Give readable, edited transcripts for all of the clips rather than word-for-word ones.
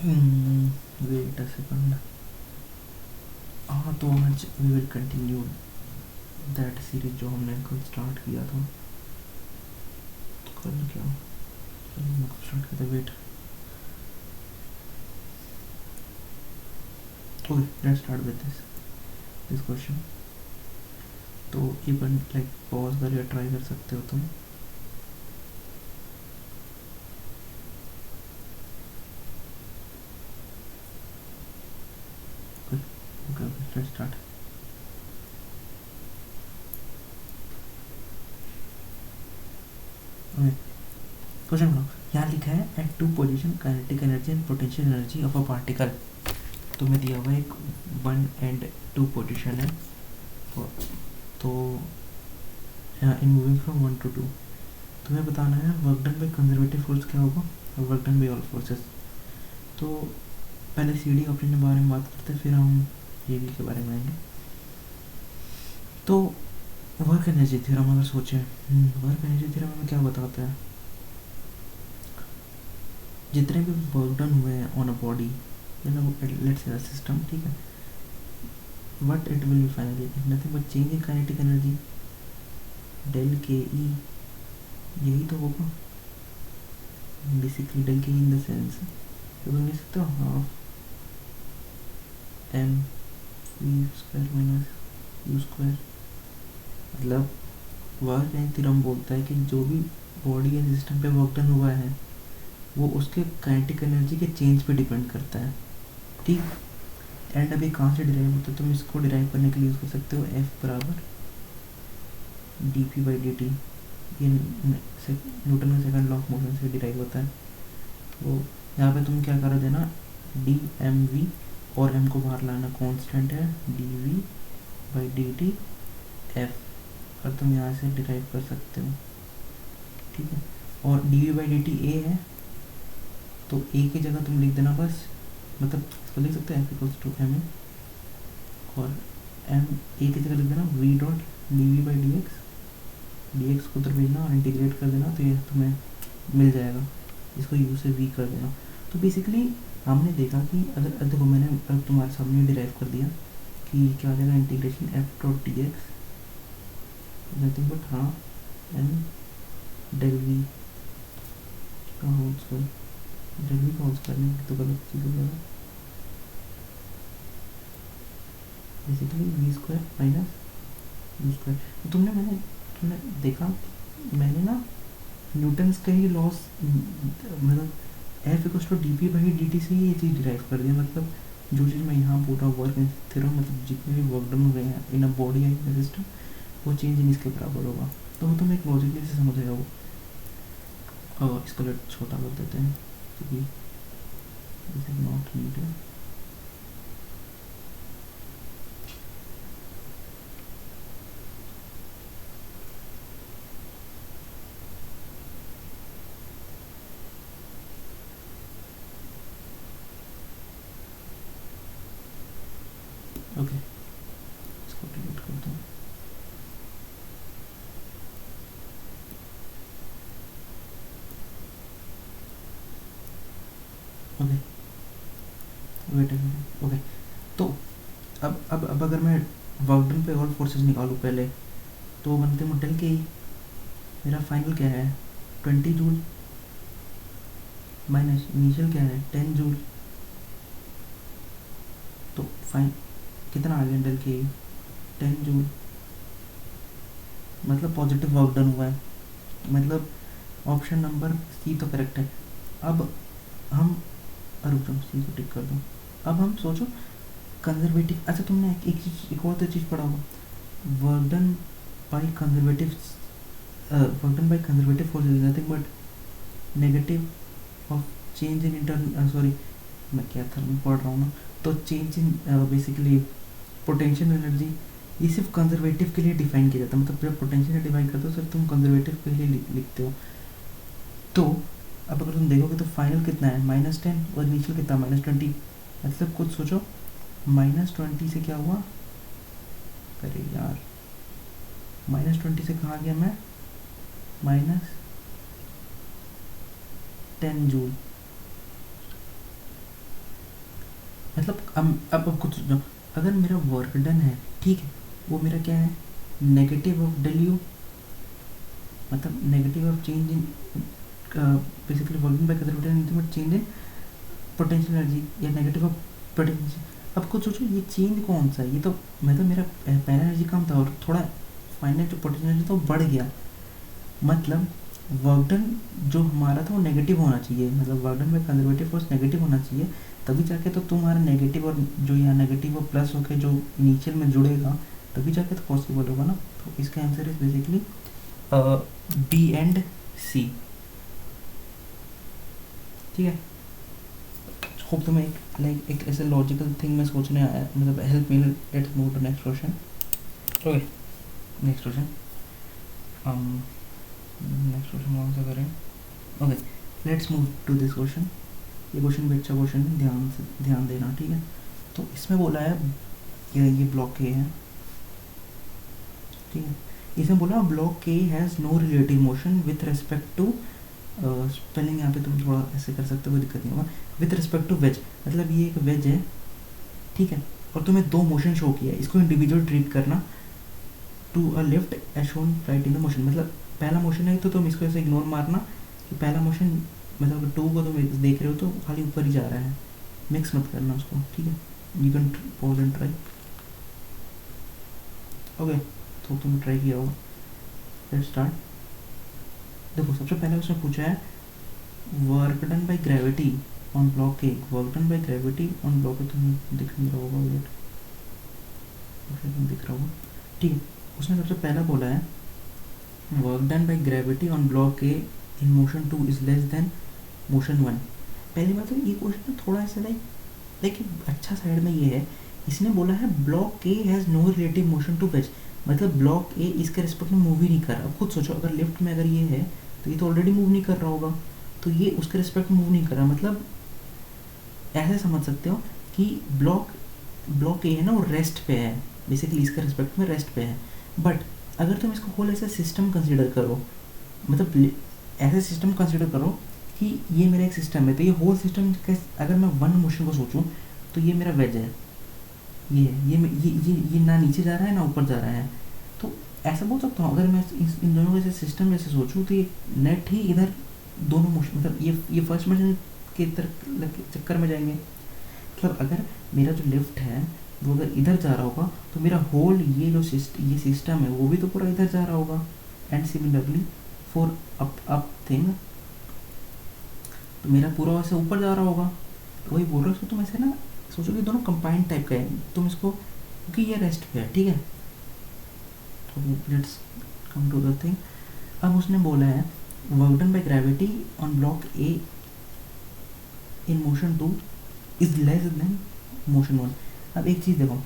Wait a second. हाँ, तो आज we will continue that series जो हमने कल स्टार्ट किया था। कल क्या, कल हमने स्टार्ट किया था, wait. Okay, let's start with this question. तो यू कैन लाइक पॉज कर या ट्राई कर सकते हो तुम। Okay okay, let's start. Okay, question पढ़ो। यहाँ लिखा है at two position kinetic energy and potential energy of a particle. तुम्हें दिया हुआ एक 1 and 2 पोजीशन है। तो यहाँ इन मूविंग फ्रॉम 1 to 2 तुम्हें बताना है work done by conservative force क्या होगा और work done by all forces. तो पहले सी डी ऑप्शन के बारे में बात करते हैं, फिर हम ए बी के बारे में आएंगे। तो वर्क एनर्जी थ्योरम अगर सोचें, वर्क एनर्जी थ्योरम हमें क्या बताता है, जितने भी वर्क डन हुए हैं on a body, let's say system, ठीक है, what it will be finally nothing but change in kinetic energy del K E. यही तो होगा basically, del K E in the sense तो तुम लिख सकते हो half M V square minus U square. मतलब वर्क एनर्जी थ्योरम बोलता है कि जो भी बॉडी या सिस्टम पे वर्क डन हुआ है वो उसके काइनेटिक एनर्जी के चेंज पे डिपेंड करता है, ठीक। एंड अभी कहाँ से डिराइव होता है, तुम इसको डिराइव करने के लिए यूज़ कर सकते हो एफ बराबर D P by D T. ये न्यूटन का सेकंड लॉ ऑफ मोशन से डिराइव होता है। तो यहाँ पे तुम क्या कर देना, डी एम वी और एम को बाहर लाना, कांस्टेंट है D V by D T F, और तुम यहाँ से डिराइव कर सकते हो, ठीक है। और D V by D T A है, तो ए की जगह तुम लिख देना बस, मतलब इसको लिख सकते हैं F equals to M A, और एम ए की जगह लिख देना V dot D V by D X. D X को उधर भेजना और इंटीग्रेट कर देना, तो ये तुम्हें मिल जाएगा। इसको यू से वी कर देना। तो बेसिकली हमने देखा कि अगर देखो मैंने अब तुम्हारे सामने डिराइव कर दिया कि क्या हो जाएगा, integration F dot D X nothing but हाँ एम डेल वी का होल स्क्वायर। डेल वी का होल स्क्वायर नहीं तो गलत चीज़ हो जाएगा, basically V square minus U square. तो तुमने देखा, मैंने ना न्यूटन्स का ही लॉस, मतलब F equals to D P by D T से ही ये चीज़ डिराइव कर दिया। मतलब जो चीज़ मैं यहाँ बोल रहा हूँ वर्क थ्योरम, मतलब जितने भी वर्क डन हुए हैं इन अ बॉडी या इन सिस्टम, वो चेंज इन इसके बराबर होगा। तो वो तुम एक लॉजिकली से समझ वो। इसको लेट छोटा कर देते हैं क्योंकि this is not needed. Okay, इसको डिलीट करता हूँ। Okay wait okay. तो अब अगर मैं वर्क डन पे ऑल फोर्सेस निकालूँ पहले, तो बनते मोटेल के ही मेरा फाइनल क्या है 20 जूल माइनस इनिशियल क्या है 10 जूल। तो फाइन कितना आ गया डेल के 10 जूल, मतलब पॉजिटिव वर्क डन हुआ है। मतलब ऑप्शन नंबर सी तो करेक्ट है। अब हम रुक जाओ, सी को टिक कर दो। अब हम सोचो कंजर्वेटिव, अच्छा तुमने एक और तो चीज़ पढ़ा होगा, work done by conservative, work done by conservative force is nothing but negative of change in internal, sorry मैं क्या था मैं पढ़ रहा हूँ ना। तो change in basically potential energy, ये सिर्फ कंजर्वेटिव के लिए डिफाइन किया जाता है। मतलब जब पोटेंशियल डिफाइन करते हो सिर्फ तुम कंजर्वेटिव के लिए लिखते हो। तो अब अगर तुम देखोगे तो फाइनल कितना है -10 और इनिशियल कितना -20। मतलब कुछ सोचो, -20 से क्या हुआ, अरे यार -20 से कहाँ गया मैं, -10 जूल। मतलब अब कुछ सोचो, अगर मेरा वर्क डन है, ठीक है, वो मेरा क्या है, नेगेटिव ऑफ डेल यू, मतलब negative of change in basically working by conservative change in potential energy, या नेगेटिव ऑफ पोटेंशियल। अब कुछ सोचो ये चेंज कौन सा है, ये तो मतलब मेरा पहला एनर्जी कम था और थोड़ा फाइनल जो पोटेंशियल एनर्जी तो बढ़ गया, मतलब वर्क डन जो हमारा था वो नेगेटिव होना चाहिए, मतलब वर्क डन में कंजर्वेटिव फोर्स नेगेटिव होना चाहिए, तभी जाके तो तुम्हारा नेगेटिव और जो यहाँ नेगेटिव और प्लस होकर जो इनिशियल में जुड़ेगा तभी जाके तो पॉसिबल होगा ना। तो इसका answer is basically B and C. ठीक है, होप तुम्हें एक ऐसे लॉजिकल थिंग में सोचने आया, मतलब help me. Let's move to next question. Okay, next question कौन सा करें। Okay, let's move to this question. ये क्वेश्चन भी अच्छा क्वेश्चन है, ध्यान देना, ठीक है। तो इसमें बोला है ये ब्लॉक ए है, ठीक है। इसमें बोला block A has no relative motion with respect to, spelling यहाँ पे तुम थोड़ा ऐसे कर सकते हो, कोई दिक्कत नहीं होगा, विथ रिस्पेक्ट टू वेज, मतलब ये एक वेज है, ठीक है, और तुम्हें दो मोशन शो किया है, इसको इंडिविजुअल ट्रीट करना। To a left edge shown right in the motion, मतलब पहला मोशन है तो तुम इसको ऐसे इग्नोर मारना कि पहला मोशन, मतलब टू को तुम देख रहे हो तो खाली ऊपर ही जा रहा है, मिक्स मत करना उसको, ठीक है। You can pause and try. Okay, तो तुमने ट्राई किया होगा। Let's start. देखो सबसे पहले उसने पूछा है work done by gravity on block A, work done by gravity on block ए, तुम्हें दिख नहीं रहा होगा, वेट दिख रहा होगा, ठीक है। उसने सबसे पहला बोला है work done by gravity on block A in motion 2 is less than motion 1। पहली बात तो ये क्वेश्चन थोड़ा ऐसा लाइक अच्छा साइड में ये है, इसने बोला है block A has no relative motion to wedge, मतलब ब्लॉक ए इसके रिस्पेक्ट में मूव ही नहीं कर रहा। अब खुद सोचो, अगर लेफ्ट में अगर ये है तो ये तो ऑलरेडी मूव नहीं कर रहा होगा, तो ये उसके रिस्पेक्ट में मूव नहीं कर रहा, मतलब ऐसे समझ सकते हो कि ब्लॉक ए है ना वो रेस्ट पे है, बेसिकली इसके रिस्पेक्ट में रेस्ट पे है। बट अगर तुम इसको होल ऐसा सिस्टम कंसिडर करो, मतलब ऐसे सिस्टम कंसिडर करो कि ये मेरा एक सिस्टम है, तो ये होल सिस्टम अगर मैं वन मोशन को सोचूं तो ये मेरा वेज है, ये ना नीचे जा रहा है ना ऊपर जा रहा है, तो ऐसा बोल सकता हूँ। अगर मैं इन दोनों को ऐसे सिस्टम जैसे सोचूं तो ये नेट ही इधर दोनों मोशन, मतलब ये फर्स्ट मोशन के चक्कर में जाएंगे, मतलब अगर मेरा जो लिफ्ट है वो अगर इधर जा रहा होगा तो मेरा होल ये जो ये सिस्टम है वो भी तो पूरा इधर जा रहा होगा। And similarly for up thing, तो मेरा पूरा वैसे ऊपर जा रहा होगा, वही बोल रहा हूँ। तुम ऐसे ना सोचो कि दोनों कंबाइंड टाइप का है, तुम इसको, क्योंकि ये रेस्ट पे है, ठीक है। तो let's come to the thing. अब उसने बोला है work done by gravity on block A in motion 2 is less than motion 1। अब एक चीज़ देखो,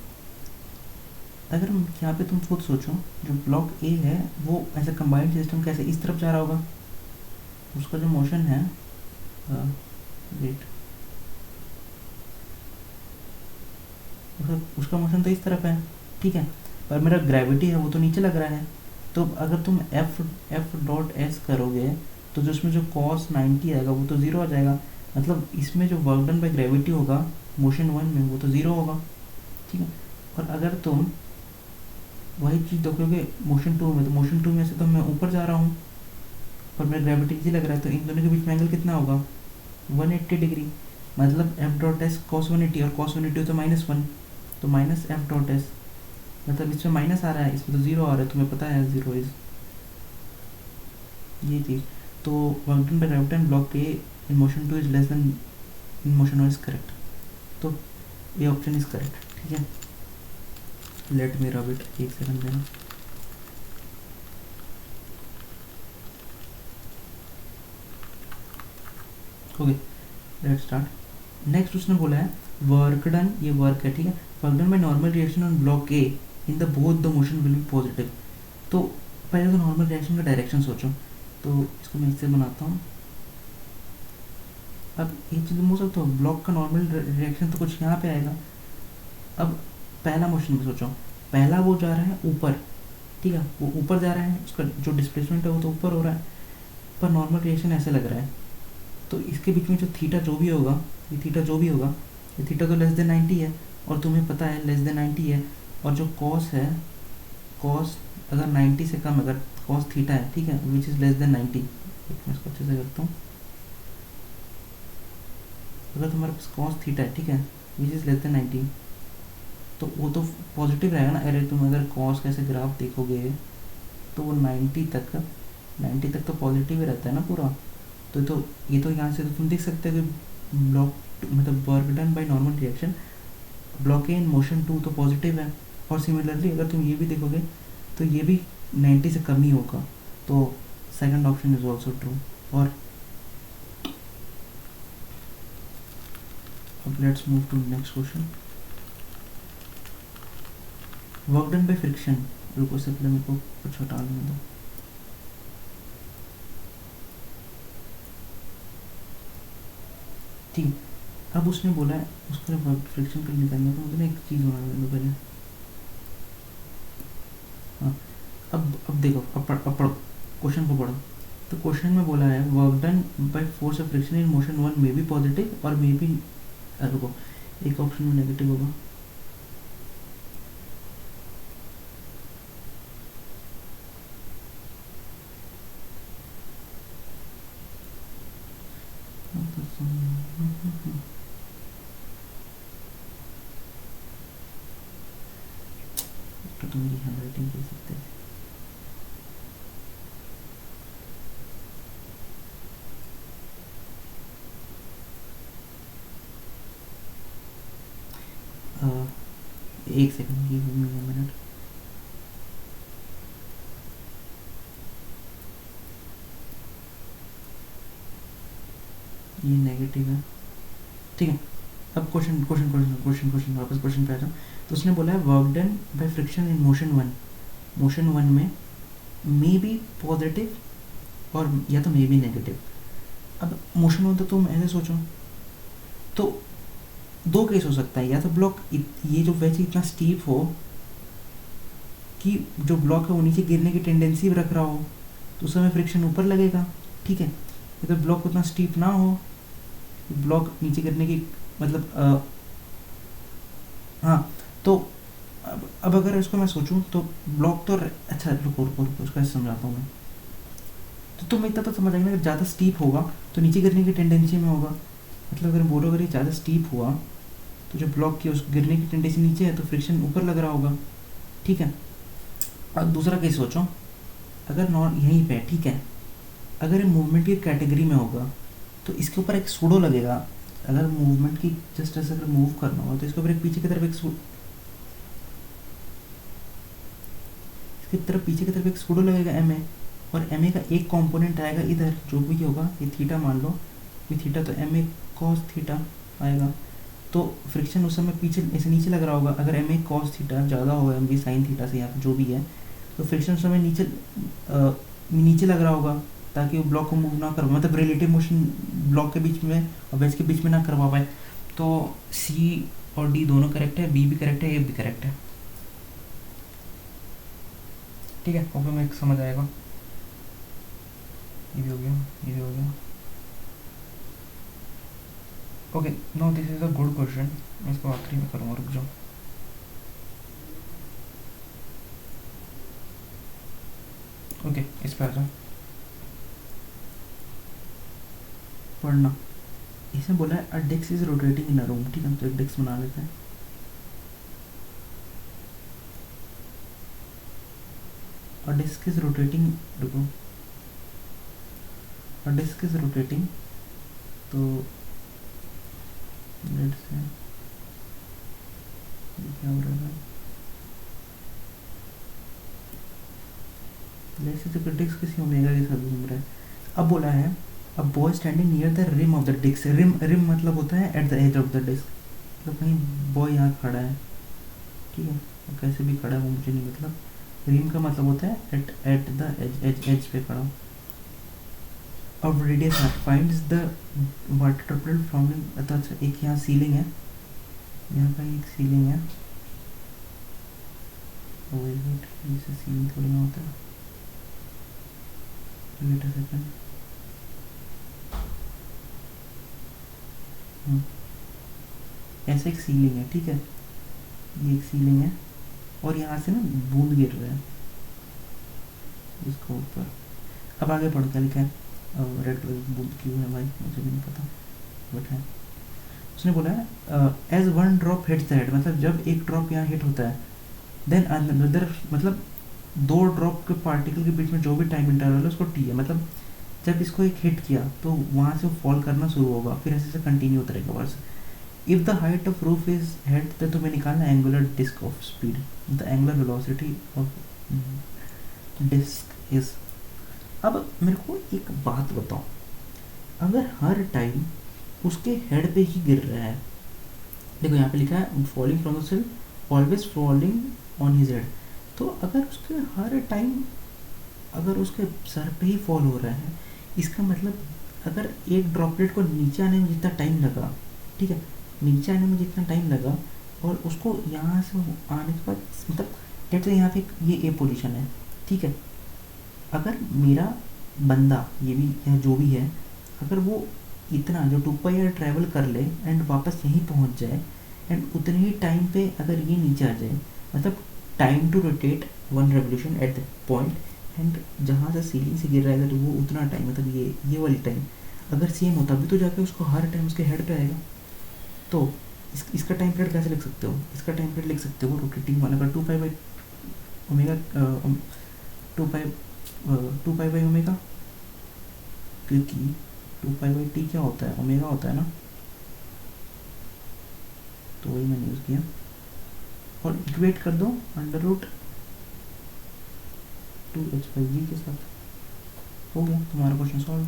अगर यहाँ पे तुम खुद सोचो, जो ब्लॉक ए है वो ऐसा कंबाइंड सिस्टम कैसे इस तरफ जा रहा होगा, उसका जो मोशन है वेट उसका मोशन तो इस तरफ है, ठीक है, पर मेरा ग्रेविटी है वो तो नीचे लग रहा है। तो अगर तुम एफ डॉट एस करोगे तो जो उसमें जो कॉस 90 आएगा वो तो ज़ीरो आ जाएगा, मतलब इसमें जो वर्क डन बाय ग्रेविटी होगा मोशन 1 में वो तो ज़ीरो होगा, ठीक है। और अगर तुम वही चीज़ देखोगे मोशन 2 में, तो मोशन 2 में से तो मैं ऊपर जा रहा हूँ पर मेरा ग्रेविटी नीचे लग रहा है, तो इन दोनों के बीच में एंगल कितना होगा 180 डिग्री, मतलब एफ डॉट एस कॉस 180 और कॉस 180 तो -1, तो माइनस एफ डॉट एस, मतलब इसमें माइनस आ रहा है, इसमें तो ज़ीरो आ रहा है, तुम्हें पता है ज़ीरो इज ये चीज़। तो work done by gravity and block A in motion 2 is less then in motion 1 is correct, तो ये ऑप्शन इज करेक्ट, ठीक है। लेट मी रब इट, एक सेकंड देना। Okay, let start. नेक्स्ट उसने बोला है वर्क डन, ये वर्क है, ठीक है, work done by normal reaction on block A in the both the motion will be positive. तो पहले तो नॉर्मल रिएक्शन का डायरेक्शन सोचो, तो इसको मैं इससे बनाता हूँ। अब ये चीज़ हो सकता है ब्लॉक का नॉर्मल रिएक्शन तो कुछ यहाँ पे आएगा। अब पहला मोशन में सोचो, पहला वो जा रहा है ऊपर, ठीक है, वो ऊपर जा रहा है, उसका जो डिस्प्लेसमेंट है वो तो ऊपर हो रहा है, पर नॉर्मल रिएक्शन ऐसे लग रहा है, तो इसके बीच में जो थीटा जो भी होगा, ये थीटा जो भी होगा ये थीटा तो लेस देन 90 है, और तुम्हें पता है लेस देन 90 है, और जो कॉस है, कॉस अगर 90 से कम, अगर कॉस थीटा है, ठीक है, विच इज़ लेस देन 90, मैं इसको अच्छे से करता हूँ, अगर तुम्हारे पास कॉस थीटा है, ठीक है, विच इज़ लेस देन 90, तो वो तो पॉजिटिव रहेगा ना। अरे तुम अगर कॉस का ऐसे ग्राफ देखोगे तो वो 90 तक तो पॉजिटिव ही रहता है ना पूरा। तो ये तो यहाँ से तो तुम देख सकते हो कि ब्लॉक मतलब work done by normal reaction, block A in motion 2 तो पॉजिटिव है, और सिमिलरली अगर तुम ये भी देखोगे तो ये भी 90 से कम ही होगा, तो second option is also true. और अब let's move to next question. Work done by friction, रुको से पहले मेरे को कुछ हटा लेने दो। ठीक, अब उसने बोला है उसका वर्क फ्रिक्शन का निकालना, तो मुझे ना एक चीज़ बना लेने दो पहले। हाँ, अब देखो, अब पढ़ो क्वेश्चन को पढ़ो। तो क्वेश्चन में बोला है work done by force of friction in motion one may be positive और मे बी, रुको, एक ऑप्शन में नेगेटिव होगा। तो मेरी हैंड राइटिंग कह सकते हैं। एक second, give me a minute. ये नेगेटिव है, ठीक है। अब क्वेश्चन वापस क्वेश्चन पे आ जाओ। तो उसने बोला है work done by friction in motion one में मे बी पॉजिटिव और या तो मे बी नेगेटिव। अब मोशन वन तो तुम ऐसे सोचो तो दो केस हो सकता है, या तो ब्लॉक ये जो वैसे इतना स्टीप हो कि जो ब्लॉक है वो नीचे गिरने की टेंडेंसी रख रहा हो, तो उस समय फ्रिक्शन ऊपर लगेगा, ठीक है। या तो ब्लॉक उतना स्टीप ना हो, ब्लॉक नीचे गिरने की मतलब हाँ, तो अब अगर इसको मैं सोचूं तो ब्लॉक तो अच्छा, रुको उसको ऐसे समझाता हूँ मैं। तो तुम इतना तो समझ आएगा ना, ज़्यादा स्टीप होगा तो नीचे गिरने की टेंडेंसी में होगा। मतलब अगर बोलो अगर ये ज़्यादा स्टीप हुआ तो जो ब्लॉक की उस गिरने की टेंडेंसी नीचे है, तो फ्रिक्शन ऊपर लग रहा होगा, ठीक है। अब दूसरा केस सोचो, अगर नॉन यहीं पे, ठीक है, अगर ये मूवमेंट की कैटेगरी में होगा तो इसके ऊपर एक सूडो लगेगा। अगर मूवमेंट की जस्ट ऐसे अगर मूव करना हो तो इसके ऊपर एक पीछे की तरफ पीछे की तरफ एक सूडो लगेगा एम ए, और एम ए का एक कंपोनेंट आएगा इधर, जो भी होगा ये थीटा मान लो, ये थीटा, तो एम ए कॉस थीटा आएगा। तो फ्रिक्शन उस समय पीछे ऐसे नीचे लग रहा होगा। अगर एम ए कॉस थीटा ज़्यादा होगा एम बी साइन थीटा से, या जो भी है, तो फ्रिक्शन उस समय नीचे लग रहा होगा, ताकि वो ब्लॉक को मूव ना कर, मतलब रिलेटिव मोशन ब्लॉक के बीच में और वेज के बीच में ना करवा पाए। तो सी और डी दोनों करेक्ट है, बी भी करेक्ट है, ए भी करेक्ट है, ठीक है। ओके, मैं समझ आएगा, ये भी हो गया, ये भी हो गया। Okay, no this is a good question, मैं इसको आखिरी में करूँगा, रुक जाओ। ओके, इस पर आ जाओ, पढ़ना। इसने बोला है a disc is rotating in a room, ठीक है, तो एक डिस्क बना लेते हैं। अ डिस्क इज रोटेटिंग, रुको, अ डिस्क इज रोटेटिंग, तो लेट्स से क्या हो रहा है, लेट्स से डिस्क किसी ओमेगा के साथ घूम रहा है। अब बोला है a boy standing near the rim of the disc, rim मतलब होता है at the edge of the disc, मतलब कहीं बॉय यहाँ खड़ा है, ठीक है, और कैसे भी खड़ा है वो मुझे नहीं मतलब। रिम का मतलब होता है एट द एज पे खड़ा। और radius finds the water turtle from, अच्छा एक यहाँ सीलिंग है, यहाँ का एक सीलिंग है, वेट जैसे सीलिंग थोड़ी ना होता है, वेट अ सेकंड, ऐसे एक सीलिंग है, ठीक है, ये एक सीलिंग है और यहाँ से ना बूंद गिर रहा है इसको ऊपर। अब आगे पढ़ो क्या लिखा है। रेड कलर की बूंद क्यों है भाई, मुझे भी नहीं पता, बट है। उसने बोला है as one drop hits the head, मतलब जब एक ड्रॉप यहाँ हिट होता है, देन अनदर, मतलब दो ड्रॉप के पार्टिकल के बीच में जो भी टाइम इंटरवल है उसको टी है, मतलब जब इसको एक हिट किया तो वहाँ से वो फॉल करना शुरू होगा, फिर ऐसे से कंटिन्यू होता रहेगा वर्ष। If the height of roof is head, तो तुम्हें निकालना angular disc of speed, the angular velocity of disc is. अब मेरे को एक बात बताओ, अगर हर टाइम उसके हेड पे ही गिर रहा है, देखो यहाँ पे लिखा है falling from the cell always falling on his head, तो अगर उसके हर टाइम अगर उसके सर पे ही फॉल हो रहा है, इसका मतलब अगर एक ड्रॉपलेट को नीचे आने में जितना टाइम लगा, ठीक है, नीचे आने में जितना टाइम लगा और उसको यहाँ से आने के बाद, मतलब लेट्स से यहाँ पे ये ए पोजीशन है, ठीक है, अगर मेरा बंदा ये भी या जो भी है, अगर वो इतना जो 2πr ट्रैवल कर ले एंड वापस यहीं पहुँच जाए एंड उतने ही टाइम पे अगर ये नीचे आ जाए, मतलब time to rotate one revolution at the point, and जहाँ से सीलिंग से गिर रहा है तो वो उतना टाइम, मतलब ये वाली टाइम अगर सेम होता भी तो जाके उसको हर टाइम उसके हेड पे आएगा। तो इसका टाइम पीरियड कैसे लिख सकते हो, इसका टाइम पीरियड लिख सकते हो रोटेटिंग वाला का 2π बाई ओमेगा, 2π बाई ओमेगा, क्योंकि 2π बाई टी क्या होता है, ओमेगा होता है ना, तो वही मैंने यूज़ किया और इक्वेट कर दो अंडर रूट 2h/g के साथ, हो गया तुम्हारा क्वेश्चन सॉल्व।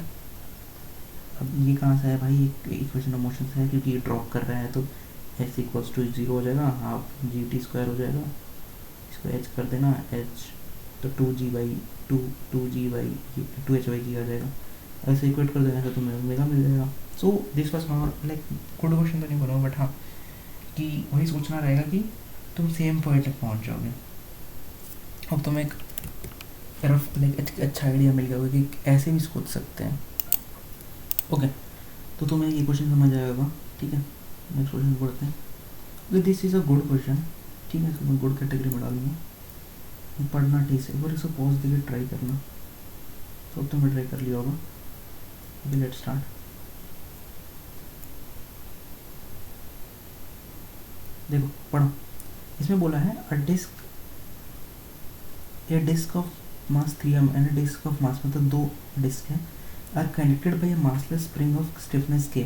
अब ये कहाँ से है भाई, इक्वेशन ऑफ मोशन से है, क्योंकि ये ड्रॉप कर रहा है तो h इक्वल्स टू 0 हो जाएगा, हाफ GT² हो जाएगा, इसको h कर देना h, तो 2h/g आ जाएगा, ऐसे इक्वेट कर देना तो तुम्हें ओमेगा मिल जाएगा। So this was not like good question तो नहीं बोलूँ, बट हाँ कि वही सोचना रहेगा कि तुम सेम पॉइंट तक पहुँच जाओगे। अब तुम्हें एक तरफ लाइक अच्छा आइडिया मिल गया होगा कि ऐसे भी सोच सकते हैं। ओके, तो तुम्हें ये क्वेश्चन समझ आएगा, ठीक है, नेक्स्ट क्वेश्चन पढ़ते हैं। तो this is a good question, ठीक है, इसको मैं गुड कैटेगरी में डालूंगा। पढ़ना ठीक से, एक बार इसको पॉज देकर ट्राई करना, तो अब तुमने ट्राई कर लिया होगा। Okay let's start. देखो पढ़ो, इसमें बोला है a disc of mass 3m and a disc of mass, मतलब दो डिस्क हैं, are connected by a massless spring of stiffness k,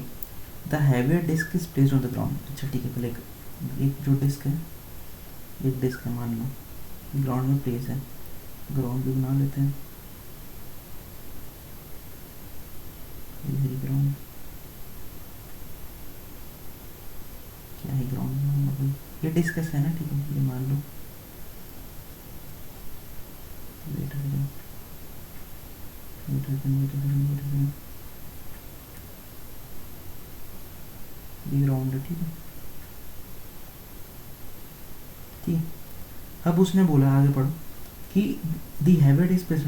the heavier disc is placed on the ground. अच्छा ठीक है, पहले एक जो डिस्क है, एक डिस्क है मान लो ग्राउंड में प्लेस है, ग्राउंड भी बना लेते हैं, ग्राउंड क्या है, ग्राउंड ये डिस्क कैसे है ना, ठीक है, ये मान लो ये ग्राउंड है, ठीक है, ठीक है। अब उसने बोला आगे पढ़ो कि the heavy disc placed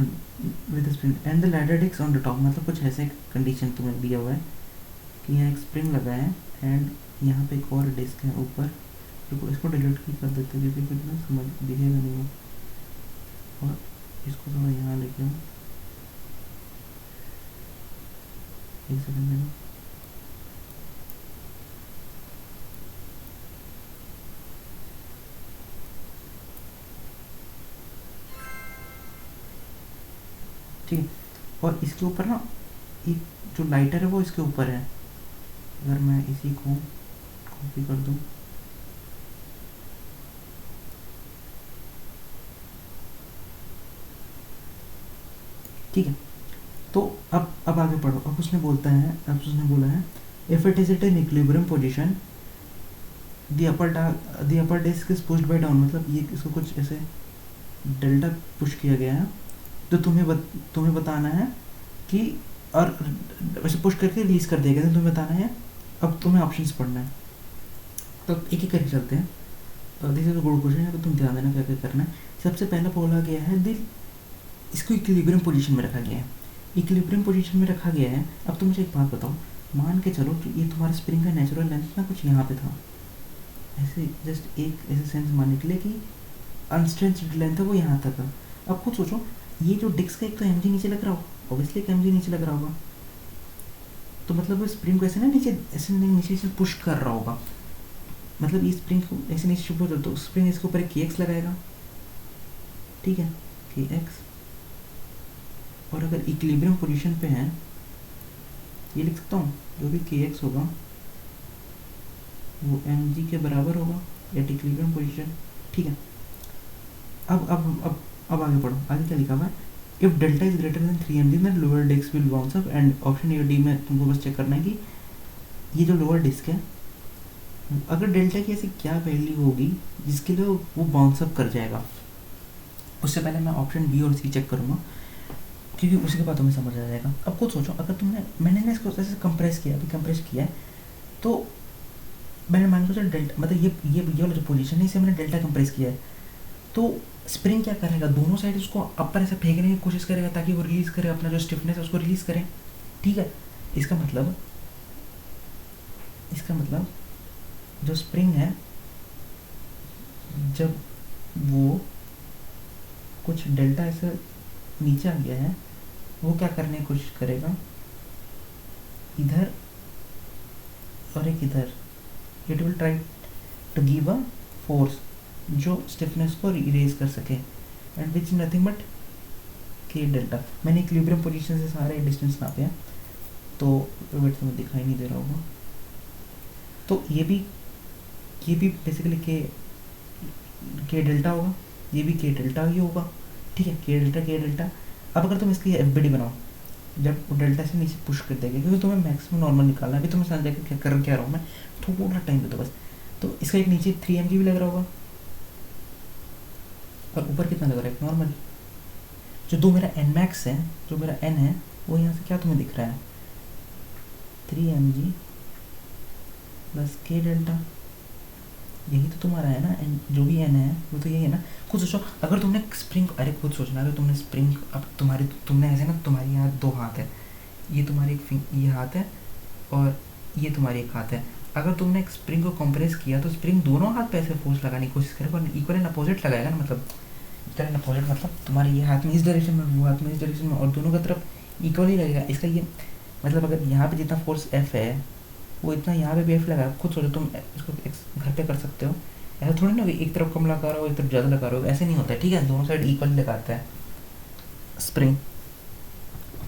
with spring and the lighter disc on the top, मतलब कुछ ऐसे कंडीशन तुम्हें दिया हुआ है कि यहाँ एक स्प्रिंग लगा है एंड यहाँ पे एक और डिस्क है ऊपर, तो इसको डिलीट ही कर देते हैं क्योंकि फिर ना समझ दिखेगा नहीं वो, और इसको थोड़ा यहाँ लेके आओ, एक सेकंड में, ठीक है, और इसके ऊपर ना एक जो लाइटर है वो इसके ऊपर है, अगर मैं इसी को कॉपी कर दूँ, ठीक है, तो अब आगे पढ़ो। अब उसने बोलता है, अब उसने बोला है if it is at an equilibrium position the upper disc is pushed by down, मतलब ये इसको कुछ ऐसे डेल्टा पुश किया गया है, तो तुम्हें बताना है कि, और वैसे पुश करके रिलीज कर दिया गया, तो तुम्हें बताना है, अब तुम्हें ऑप्शंस पढ़ना है, तो एक एक करके चलते हैं। This is a good question है, तो तुम ध्यान देना क्या क्या करना है। सबसे पहला बोला गया है दिल, इसको इक्विलिब्रियम पोजीशन में रखा गया है, इक्विलिब्रियम पोजीशन में रखा गया है। अब तुम मुझे एक बात बताओ, मान के चलो कि ये तुम्हारा स्प्रिंग का नेचुरल लेंथ ना कुछ यहाँ पे था, ऐसे जस्ट एक ऐसे सेंस मानने के लिए कि अनस्ट्रेच्ड लेंथ है वो यहाँ तक है। अब खुद सोचो, ये जो डिस्क का एक तो एम नीचे लग रहा होगा, ऑब्वियसली एक एम नीचे लग रहा होगा, तो मतलब वो स्प्रिंग को ऐसे ना नीचे ऐसे नीचे से पुश कर रहा होगा, मतलब ये स्प्रिंग को ऐसे नीचे शिफ्ट हो, तो स्प्रिंग इसके ऊपर के एक्स लगाएगा, ठीक है, के एक्स। और अगर इक्विलिब्रियम पोजीशन पे है, ये लिख सकता हूँ, जो भी के एक्स होगा वो एम जी के बराबर होगा एट इक्विलिब्रियम पोजीशन, ठीक है। अब आगे पढ़ो, आगे क्या लिखा हुआ है, if delta is greater than 3 mg then lower disc will bounce up, and option A D में तुमको बस चेक करना है कि ये जो लोअर डिस्क है, अगर डेल्टा की ऐसी क्या वैल्यू होगी जिसके लिए वो बाउंस अप कर जाएगा। उससे पहले मैं ऑप्शन बी और सी चेक करूँगा, क्योंकि उसी के बाद तुम्हें समझ आ जाएगा। अब खुद सोचो, अगर मैंने ना इसको ऐसे कंप्रेस किया, अभी कंप्रेस किया है, तो मैंने मान लो डेल्टा, मतलब ये वाला जो पोजीशन है इसे मैंने डेल्टा कंप्रेस किया है, तो स्प्रिंग क्या करेगा, दोनों साइड उसको अपर ऐसे फेंकने की कोशिश करेगा ताकि वो रिलीज़ करे अपना जो स्टिफनेस है उसको रिलीज़ करे, ठीक है। इसका मतलब जो स्प्रिंग है जब वो कुछ डेल्टा ऐसे नीचे आ गया है, वो क्या करने की कोशिश करेगा, इधर और एक इधर, it will try to give a force जो स्टिफनेस को इरेज कर सके, and which nothing but K delta. मैंने इक्विलिब्रियम पोजीशन से सारे डिस्टेंस नापे हैं, तो वेट तुम्हें दिखाई नहीं दे रहा होगा, तो ये भी बेसिकली के डेल्टा होगा, ये भी के डेल्टा ही होगा, ठीक है, के डेल्टा। अब अगर तुम इसकी एफ बी डी बनाओ, जब वो डेल्टा से नीचे पुश कर देगा, क्योंकि तुम्हें मैक्सिमम नॉर्मल निकालना है, अभी तुम्हें समझ जाएगा क्या रहा हूँ मैं, थोड़ा टाइम दे दो बस। तो इसका एक नीचे 3 mg भी लग रहा होगा, और ऊपर कितना लग रहा है नॉर्मल, जो मेरा एन मैक्स है, जो मेरा एन है, वो यहाँ से क्या तुम्हें दिख रहा है, 3 mg प्लस के डेल्टा, यही तो तुम्हारा है ना, एन जो भी एन है वो तो यही है ना। खुद सोचो, अगर तुमने स्प्रिंग, अरे खुद सोचना, अगर तुमने स्प्रिंग, अब तुमने ऐसे ना, तुम्हारी यहाँ 2 हाथ है, ये तुम्हारी ये हाथ है और ये तुम्हारी एक हाथ है, अगर तुमने एक स्प्रिंग को कंप्रेस किया तो स्प्रिंग दोनों हाथ पे ऐसे फोर्स लगाने की कोशिश करेगा, इक्वल एंड अपोजिट लगाएगा ना, मतलब इक्वल एंड अपोजिट मतलब तुम्हारे ये हाथ में इस डायरेक्शन में, वो हाथ में इस डायरेक्शन में, और दोनों की तरफ इक्वल ही लगेगा। इसका ये मतलब अगर यहाँ पे जितना फोर्स एफ है वो इतना यहाँ पे भी एफ लगा, खुद सोचो, तुम इसको घर पे कर सकते हो, ऐसा थोड़ी ना एक तरफ कम लगा रहा हो एक तरफ ज़्यादा लगा रहा हो, ऐसे नहीं होता है, ठीक है, दोनों साइड इक्वल लगाता है स्प्रिंग,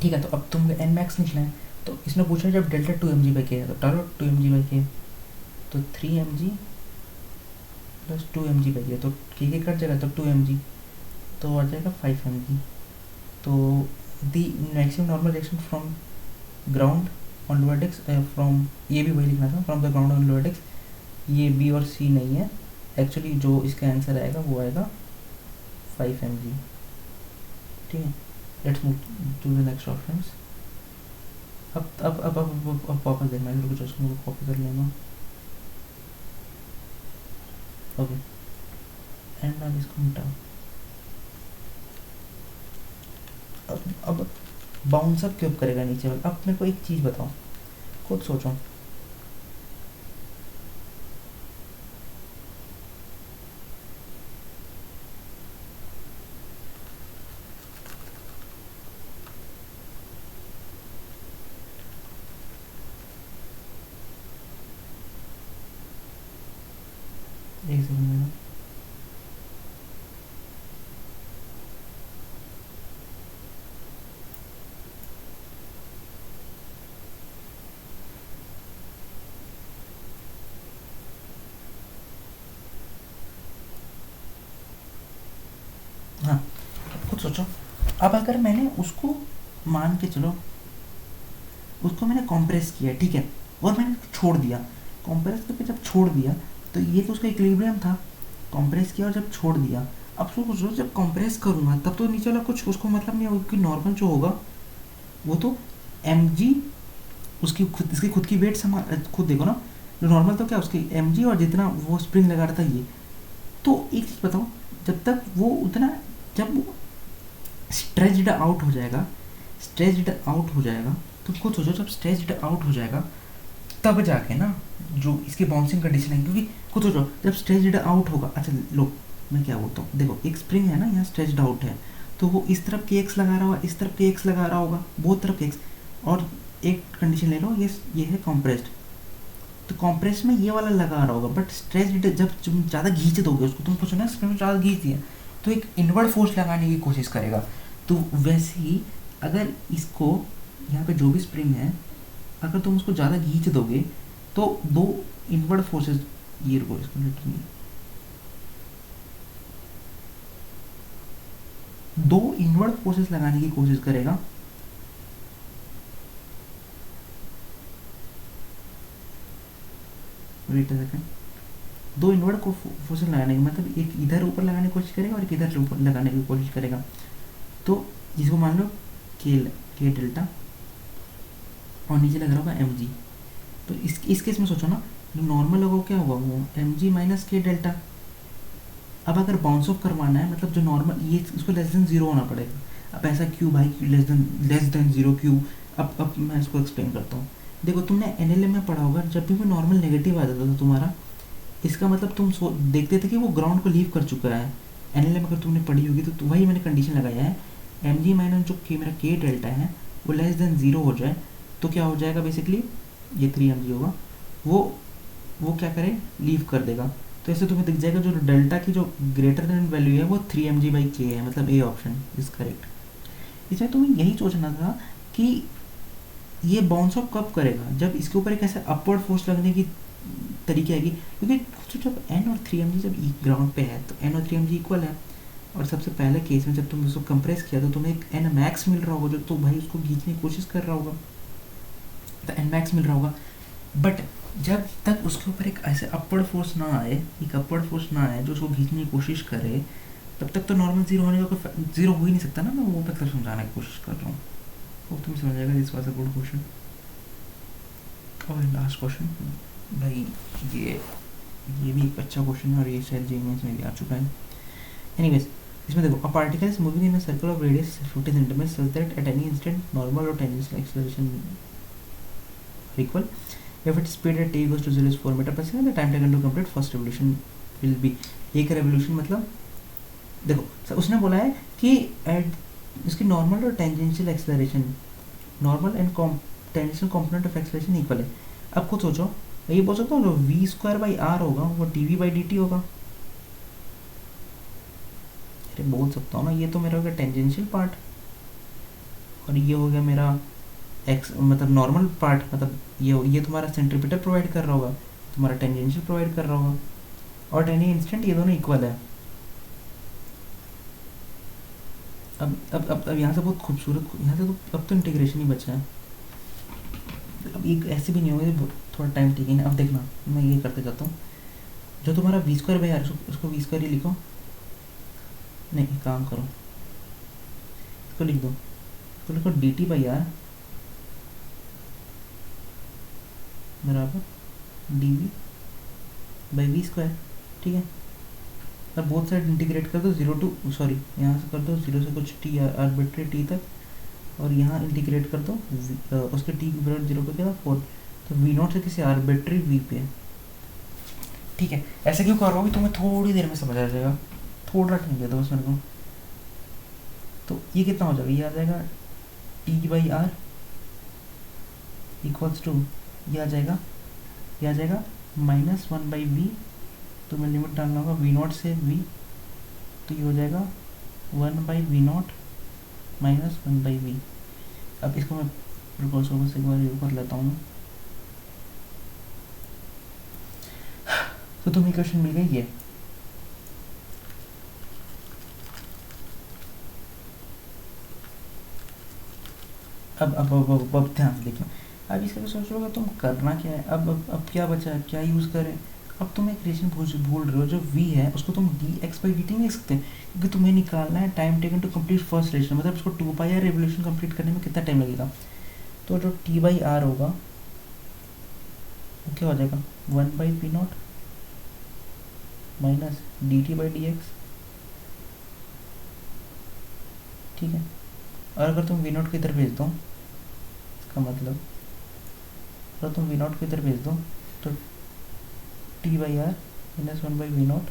ठीक है। तो अब तुम एन मैक्स निकला है, तो इसने पूछा जब डेल्टा 2 mg बाई के है, तो डालो 2 mg बाई के, तो 3 mg प्लस 2 mg बाई के, तो के कट जाएगा, तो 2 mg, तो आ जाएगा 5 mg। तो the maximum normal reaction from ground on vertex, from, ये भी वही लिखना था, from the ground on vertex, ये बी और सी नहीं है एक्चुअली, जो इसका आंसर आएगा वो आएगा 5 mg, ठीक है। Let's move to the next options. अब वापस देखना है, रुको उसको कॉपी कर लेना, ओके, एंड अब इसको मिटाओ। अब बाउंस अप क्यों करेगा नीचे, अब मेरे को एक चीज़ बताओ, खुद सोचो, एक सेकंड में, हाँ खुद सोचो, अब अगर मैंने उसको मान के चलो, उसको मैंने कॉम्प्रेस किया, ठीक है, और मैंने छोड़ दिया, कॉम्प्रेस करके जब छोड़ दिया, तो ये तो उसका इक्विलिब्रियम था, कॉम्प्रेस किया और जब छोड़ दिया, अब सोचो जब कॉम्प्रेस करूँगा तब तो नीचे वाला कुछ उसको मतलब नहीं होगा, क्योंकि नॉर्मल जो होगा वो तो एम जी, इसकी खुद की वेट समान, खुद देखो ना, जो नॉर्मल तो क्या उसकी एम जी, और जितना वो स्प्रिंग लगा रहा था ये, तो एक चीज़ बताओ, जब तक वो उतना, जब वो स्ट्रेच्ड आउट हो जाएगा, तो खुद सोचो जब स्ट्रेच्ड आउट हो जाएगा तब जाके ना जो इसकी बाउंसिंग कंडीशन है, क्योंकि खुद सोचो जब स्ट्रेच्ड आउट होगा, अच्छा लो मैं क्या बोलता हूँ, देखो एक स्प्रिंग है ना, यहाँ स्ट्रेच्ड आउट है, तो वो इस तरफ के एक्स लगा रहा होगा, इस तरफ के एक्स लगा रहा होगा, बहुत तरफ के एक्स। और एक कंडीशन ले लो, ये है कॉम्प्रेस्ड, तो कॉम्प्रेस में ये वाला लगा रहा होगा, बट स्ट्रेच्ड जब तुम ज़्यादा खींच दोगे उसको, तुम कुछ ना स्प्रिंग ज़्यादा खींच दिया तो एक इनवर्ड फोर्स लगाने की कोशिश करेगा। तो वैसे ही अगर इसको यहाँ पे जो भी स्प्रिंग है, अगर तुम उसको ज़्यादा खींच दोगे तो दो इनवर्ड फोर्सेस, ये रुको इसको लिटरली, दो इनवर्ड फोर्सेस लगाने की कोशिश करेगा। वेट अ सेकंड, दो इनवर्ड को फोर्सेस लगाने की मतलब एक इधर ऊपर लगाने की कोशिश करेगा और एक इधर ऊपर लगाने की कोशिश करेगा। तो जिसको मान लो के डेल्टा और नीचे लग रहा होगा एम जी, तो इस केस में सोचो ना, नॉर्मल होगा क्या होगा, वो एम जी माइनस के डेल्टा। अब अगर बाउंस ऑफ करवाना है मतलब जो नॉर्मल, ये इसको लेस देन जीरो होना पड़ेगा। अब ऐसा क्यों भाई, लेस देन जीरो क्यों? अब मैं इसको एक्सप्लेन करता हूँ। देखो तुमने एनएलएम में पढ़ा होगा, जब भी वो नॉर्मल नेगेटिव आ जाता था तुम्हारा, इसका मतलब तुम देखते थे कि वो ग्राउंड को लीव कर चुका है। एनएलएम अगर तुमने पढ़ी होगी तो वही मैंने कंडीशन लगाया है, एम जी माइनस जो कि मेरा के डेल्टा है वो लेस देन ज़ीरो हो जाए, तो क्या हो जाएगा बेसिकली, ये 3 mg होगा, वो क्या करे, लीव कर देगा। तो ऐसे तुम्हें दिख जाएगा जो डेल्टा की जो ग्रेटर देन वैल्यू है वो 3 mg/k है, मतलब ए ऑप्शन इज करेक्ट। इसमें तुम्हें यही सोचना था कि ये बाउंस ऑफ कब करेगा, जब इसके ऊपर एक ऐसा अपवर्ड फोर्स लगने की तरीके आएगी, क्योंकि जब एन और 3 mg जब ग्राउंड पे है तो एन और 3 mg इक्वल है। और सबसे पहले केस में जब तुम उसको कंप्रेस किया तो तुम्हें एक एन मैक्स मिल रहा होगा, जो तो भाई उसको खींचने की कोशिश कर रहा होगा, तो एन मैक्स मिल रहा होगा। बट जब तक उसके ऊपर एक ऐसे अपवर्ड फोर्स ना आए, एक अपवर्ड फोर्स ना आए जो उसको खींचने की कोशिश करे, तब तक तो नॉर्मल जीरो होने का कोई जीरो हो ही नहीं सकता ना। मैं वो मतलब समझाने की कोशिश कर रहा हूँ, वो तुम समझ जाएगा। This was a good question. और लास्ट क्वेश्चन भाई, ये भी एक अच्छा क्वेश्चन है और ये शायद जेईई में भी आ चुका है। एनीवेज, इसमें देखो, a particle is moving in a circle of radius 50 centimetre such that at any instant normal और tangential acceleration equal if its speed at t equals to 0 is 4 meter per second, the time taken to complete first revolution will be। एक revolution मतलब देखो उसने बोला है कि eight इसकी normal और tangential acceleration, normal and tangential component of acceleration equal है। अब खुद सोचो, ये बोल सकता हूँ जो v²/r होगा वो dv/dt होगा। अरे बोल सकता हूँ ना, ये तो मेरा हो गया टेंजेंशियल पार्ट और ये हो गया मेरा एक्स मतलब नॉर्मल पार्ट, मतलब ये तुम्हारा सेंट्रीपिटल प्रोवाइड कर रहा होगा, तुम्हारा टेंजेंशियल प्रोवाइड कर रहा होगा, और एनी इंस्टेंट ये दोनों इक्वल है। अब यहाँ से बहुत खूबसूरत, यहाँ से तो अब तो इंटीग्रेशन ही बचा है। अब एक ऐसे भी नहीं होगा, थोड़ा टाइम टेकिंग है। अब देखना मैं ये करते जाता हूँ, जो तुम्हारा v²/r उसको v² ही लिखो, नहीं काम करो, इसको लिख दो, इसको लिखो dt/r बराबर dv/v², ठीक है। अब बोथ साइड इंटीग्रेट कर दो, जीरो टू सॉरी यहाँ से कर दो जीरो से कुछ टी आर्बिट्री टी तक, और यहाँ इंटीग्रेट कर दो उसके टी बराबर जीरो पे क्या था 4, तो v0 से किसी आर्बिट्री v पे, ठीक है। ऐसे क्यों कर रहा हूँ तुम्हें थोड़ी देर में समझ आ जाएगा, थोड़ा टाइम दे दो बस मेरे को। तो ये कितना हो जाएगा, ये आ जाएगा t/r इक्वल्स टू, ये आ जाएगा -1/v, तो मैं लिमिट डालना होगा v0 से v, तो ये हो जाएगा 1/v0 -1/v। अब इसको मैं प्रिकॉल से एक बार रिव्यू कर लेता हूँ। तो तुम्हें क्वेश्चन मिल गई है। अब ध्यान से देखो, अब इसका सोचोगे तुम करना क्या है। अब क्या बचा है, क्या यूज़ करें। अब तुम एक रिलेशन भूल रहे हो, जो v है उसको तुम dx/dt नहीं लिख सकते, क्योंकि तुम्हें निकालना है time taken to complete first relation, मतलब उसको 2πr रेवोल्यूशन कंप्लीट करने में कितना टाइम लगेगा। तो जो t/r होगा वो क्या हो जाएगा 1/p0 माइनस dt/dx, ठीक है। और अगर तुम v0 की तरफ भेज दो, इसका मतलब अगर तुम वी नॉट को इधर भेज दो तो T by R minus one by V naught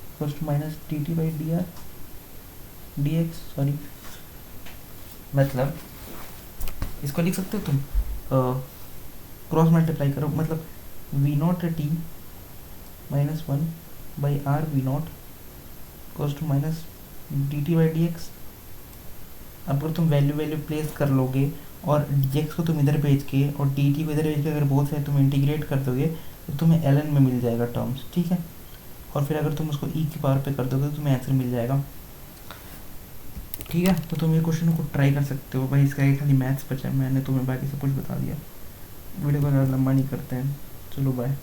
equals to minus D T by D R D X, sorry, मतलब इसको लिख सकते हो तुम, क्रॉस मल्टीप्लाई करो, मतलब V naught T minus one by R V naught equals to minus D T by D X. अब अगर तुम वैल्यू वैल्यू प्लेस कर लोगे और डी एक्स को तुम इधर भेज के और डी टी को इधर भेज के अगर बहुत सारे तुम इंटीग्रेट कर दोगे तो तुम्हें एल एन में मिल जाएगा टर्म्स, ठीक है। और फिर अगर तुम उसको ई की पावर पे कर दोगे तो तुम्हें आंसर मिल जाएगा, ठीक है। तो तुम ये क्वेश्चन को ट्राई कर सकते हो भाई, इसका एक खाली मैथ्स बचा है, मैंने तुम्हें बाकी सब कुछ बता दिया। वीडियो को ज़्यादा लंबा नहीं करते हैं, चलो बाय।